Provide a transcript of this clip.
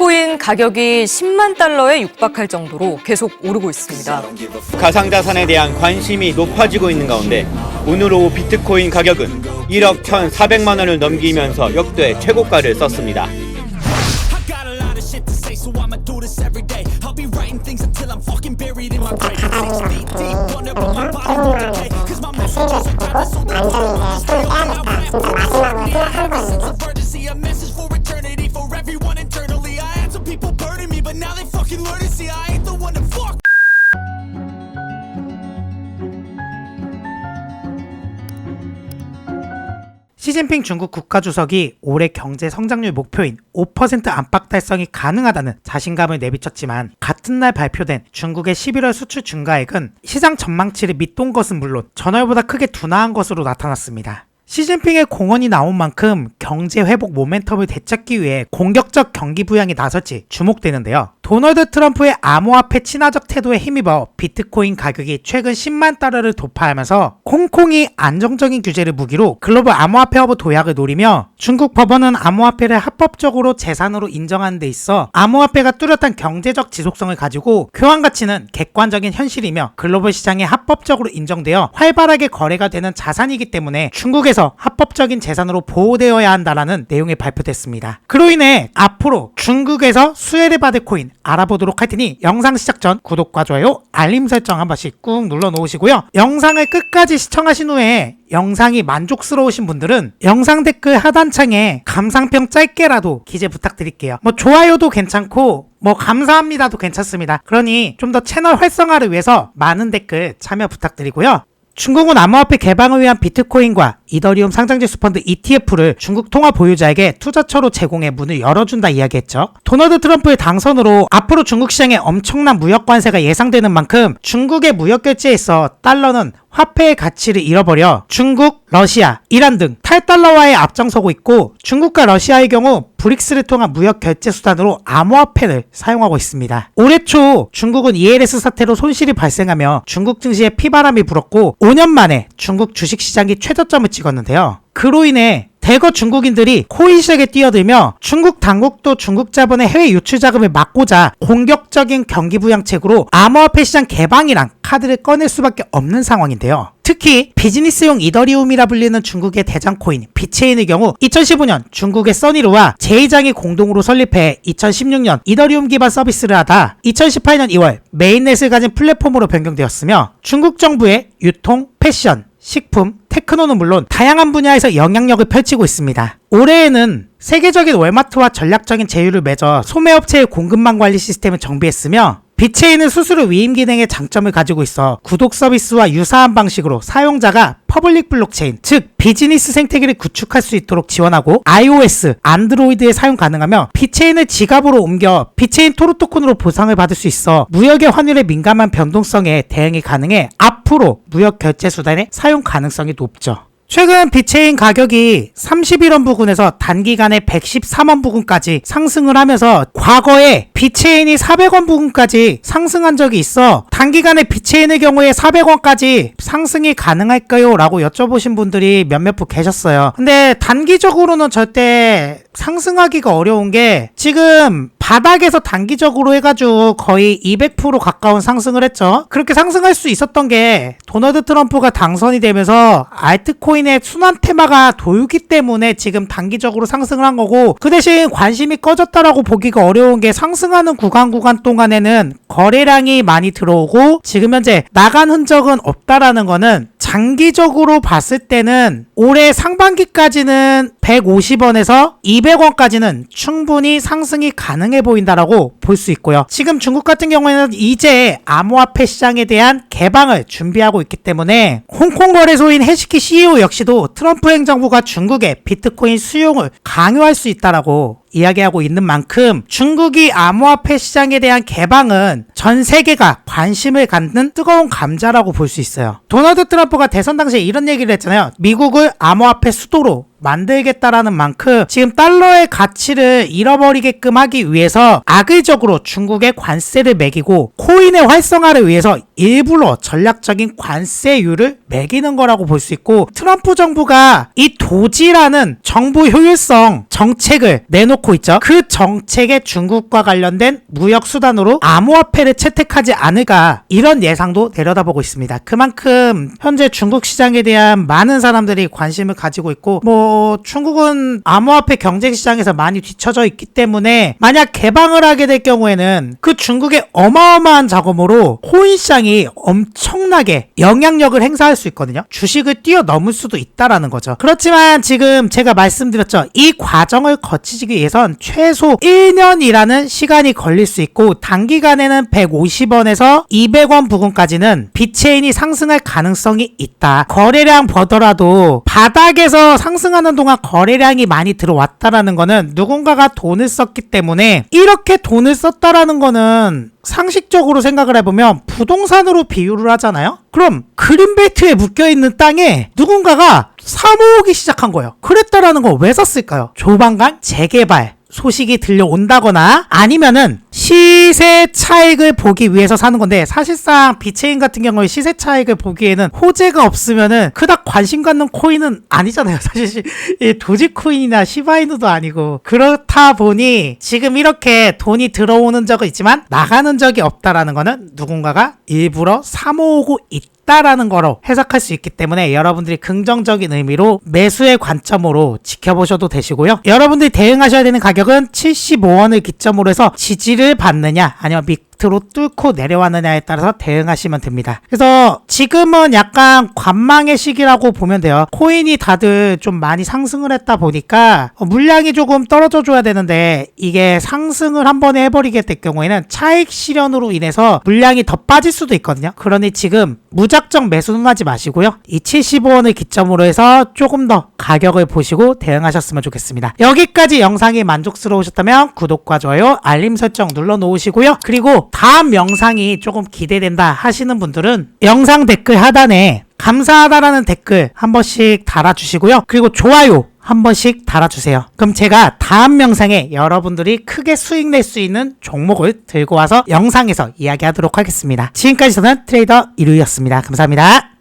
비트코인 가격이 10만 달러에 육박할 정도로 계속 오르고 있습니다. 가상자산에 대한 관심이 높아지고 있는 가운데 오늘 오후 비트코인 가격은 1억 1,400만 원을 넘기면서 역대 최고가를 썼습니다. 시진핑 중국 국가주석이 올해 경제 성장률 목표인 5% 안팎 달성이 가능하다는 자신감을 내비쳤지만 같은 날 발표된 중국의 11월 수출 증가액은 시장 전망치를 밑돈 것은 물론 전월보다 크게 둔화한 것으로 나타났습니다. 시진핑의 공언이 나온 만큼 경제 회복 모멘텀을 되찾기 위해 공격적 경기 부양에 나설지 주목되는데요. 도널드 트럼프의 암호화폐 친화적 태도에 힘입어 비트코인 가격이 최근 10만 달러를 돌파하면서 홍콩이 안정적인 규제를 무기로 글로벌 암호화폐 허브 도약을 노리며 중국 법원은 암호화폐를 합법적으로 재산으로 인정하는 데 있어 암호화폐가 뚜렷한 경제적 지속성을 가지고 교환 가치는 객관적인 현실이며 글로벌 시장에 합법적으로 인정되어 활발하게 거래가 되는 자산이기 때문에 중국에서 합법적인 재산으로 보호되어야 한다라는 내용이 발표됐습니다. 그로 인해 앞으로 중국에서 수혜를 받을 코인 알아보도록 할 테니 영상 시작 전 구독과 좋아요, 알림 설정 한 번씩 꾹 눌러 놓으시고요. 영상을 끝까지 시청하신 후에 영상이 만족스러우신 분들은 영상 댓글 하단창에 감상평 짧게라도 기재 부탁드릴게요. 좋아요도 괜찮고 감사합니다도 괜찮습니다. 그러니 좀 더 채널 활성화를 위해서 많은 댓글 참여 부탁드리고요. 중국은 암호화폐 개방을 위한 비트코인과 이더리움 상장지수 펀드 ETF를 중국 통화 보유자에게 투자처로 제공해 문을 열어준다 이야기했죠. 도널드 트럼프의 당선으로 앞으로 중국 시장에 엄청난 무역 관세가 예상되는 만큼 중국의 무역 결제에 있어 달러는 화폐의 가치를 잃어버려 중국, 러시아, 이란 등 탈달러화에 앞장서고 있고 중국과 러시아의 경우 브릭스를 통한 무역 결제 수단으로 암호화폐를 사용하고 있습니다. 올해 초 중국은 ELS 사태로 손실이 발생하며 중국 증시에 피바람이 불었고 5년 만에 중국 주식시장이 최저점을 찍었는데요. 그로 인해 대거 중국인들이 코인 시장에 뛰어들며 중국 당국도 중국 자본의 해외 유출 자금을 막고자 공격적인 경기 부양책으로 암호화폐 시장 개방이란 카드를 꺼낼 수밖에 없는 상황인데요. 특히 비즈니스용 이더리움이라 불리는 중국의 대장 코인 비체인의 경우 2015년 중국의 써니루와 제이장이 공동으로 설립해 2016년 이더리움 기반 서비스를 하다 2018년 2월 메인넷을 가진 플랫폼으로 변경되었으며 중국 정부의 유통, 패션, 식품, 테크노는 물론 다양한 분야에서 영향력을 펼치고 있습니다. 올해에는 세계적인 월마트와 전략적인 제휴를 맺어 소매업체의 공급망 관리 시스템을 정비했으며 비체인은 수수료 위임 기능의 장점을 가지고 있어 구독 서비스와 유사한 방식으로 사용자가 퍼블릭 블록체인, 즉 비즈니스 생태계를 구축할 수 있도록 지원하고 iOS, 안드로이드에 사용 가능하며 비체인을 지갑으로 옮겨 비체인 토르토콘으로 보상을 받을 수 있어 무역의 환율에 민감한 변동성에 대응이 가능해 앞으로 무역 결제 수단의 사용 가능성이 높죠. 최근 비체인 가격이 31원 부근에서 단기간에 113원 부근까지 상승을 하면서 과거에 비체인이 400원 부근까지 상승한 적이 있어 단기간에 비체인의 경우에 400원까지 상승이 가능할까요? 라고 여쭤보신 분들이 몇몇 분 계셨어요. 근데 단기적으로는 절대 상승하기가 어려운 게 지금 바닥에서 단기적으로 해가지고 거의 200% 가까운 상승을 했죠. 그렇게 상승할 수 있었던 게 도널드 트럼프가 당선이 되면서 알트코인의 순환 테마가 돌기 때문에 지금 단기적으로 상승을 한 거고 그 대신 관심이 꺼졌다라고 보기가 어려운 게 상승하는 구간 동안에는 거래량이 많이 들어오고 지금 현재 나간 흔적은 없다라는 거는 장기적으로 봤을 때는 올해 상반기까지는 150원에서 200원까지는 충분히 상승이 가능해 보인다라고 볼 수 있고요. 지금 중국 같은 경우에는 이제 암호화폐 시장에 대한 개방을 준비하고 있기 때문에 홍콩 거래소인 해시키 CEO 역시도 트럼프 행정부가 중국의 비트코인 수용을 강요할 수 있다라고 이야기하고 있는 만큼 중국이 암호화폐 시장에 대한 개방은 전 세계가 관심을 갖는 뜨거운 감자라고 볼 수 있어요. 도널드 트럼프가 대선 당시에 이런 얘기를 했잖아요. 미국을 암호화폐 수도로 만들겠다라는 만큼 지금 달러의 가치를 잃어버리게끔 하기 위해서 악의적으로 중국에 관세를 매기고 코인의 활성화를 위해서 일부러 전략적인 관세율을 매기는 거라고 볼 수 있고, 트럼프 정부가 이 도지라는 정부 효율성 정책을 내놓고 있죠. 그 정책에 중국과 관련된 무역 수단으로 암호화폐를 채택하지 않을까, 이런 예상도 내려다보고 있습니다. 그만큼 현재 중국 시장에 대한 많은 사람들이 관심을 가지고 있고, 중국은 암호화폐 경제 시장에서 많이 뒤처져 있기 때문에 만약 개방을 하게 될 경우에는 그 중국의 어마어마한 자금으로 코인 시장이 엄청나게 영향력을 행사할 수 있거든요. 주식을 뛰어넘을 수도 있다라는 거죠. 그렇지만 지금 제가 말씀드렸죠. 이 과정을 거치기 위해선 최소 1년이라는 시간이 걸릴 수 있고, 단기간에는 150원에서 200원 부근까지는 비트체인이 상승할 가능성이 있다. 거래량 보더라도 바닥에서 상승하는 동안 거래량이 많이 들어왔다라는 거는 누군가가 돈을 썼기 때문에, 이렇게 돈을 썼다라는 거는 상식적으로 생각을 해보면 부동산으로 비유를 하잖아요. 그럼 그린벨트에 묶여있는 땅에 누군가가 사모으기 시작한 거예요. 그랬다라는 거 왜 샀을까요? 조만간 재개발 소식이 들려온다거나 아니면은 시세 차익을 보기 위해서 사는 건데, 사실상 비트체인 같은 경우에 시세 차익을 보기에는 호재가 없으면은 그닥 관심 갖는 코인은 아니잖아요. 사실 이 도지코인이나 시바이누도 아니고. 그렇다 보니 지금 이렇게 돈이 들어오는 적은 있지만 나가는 적이 없다라는 거는 누군가가 일부러 사모으고 있다라는 거로 해석할 수 있기 때문에, 여러분들이 긍정적인 의미로 매수의 관점으로 지켜보셔도 되시고요. 여러분들이 대응하셔야 되는 가격은 75원을 기점으로 해서 지지를 받느냐 아니면 밑으로 뚫고 내려왔느냐에 따라서 대응하시면 됩니다. 그래서 지금은 약간 관망의 시기라고 보면 돼요. 코인이 다들 좀 많이 상승을 했다 보니까 물량이 조금 떨어져 줘야 되는데, 이게 상승을 한 번에 해버리게 될 경우에는 차익 실현으로 인해서 물량이 더 빠질 수도 있거든요. 그러니 지금 무작정 매수는 하지 마시고요. 이 75원을 기점으로 해서 조금 더 가격을 보시고 대응하셨으면 좋겠습니다. 여기까지 영상이 만족스러우셨다면 구독과 좋아요, 알림 설정 눌러 놓으시고요. 그리고 다음 영상이 조금 기대된다 하시는 분들은 영상 댓글 하단에 감사하다라는 댓글 한 번씩 달아주시고요. 그리고 좋아요 한 번씩 달아주세요. 그럼 제가 다음 영상에 여러분들이 크게 수익 낼 수 있는 종목을 들고 와서 영상에서 이야기하도록 하겠습니다. 지금까지 저는 트레이더 이루였습니다. 감사합니다.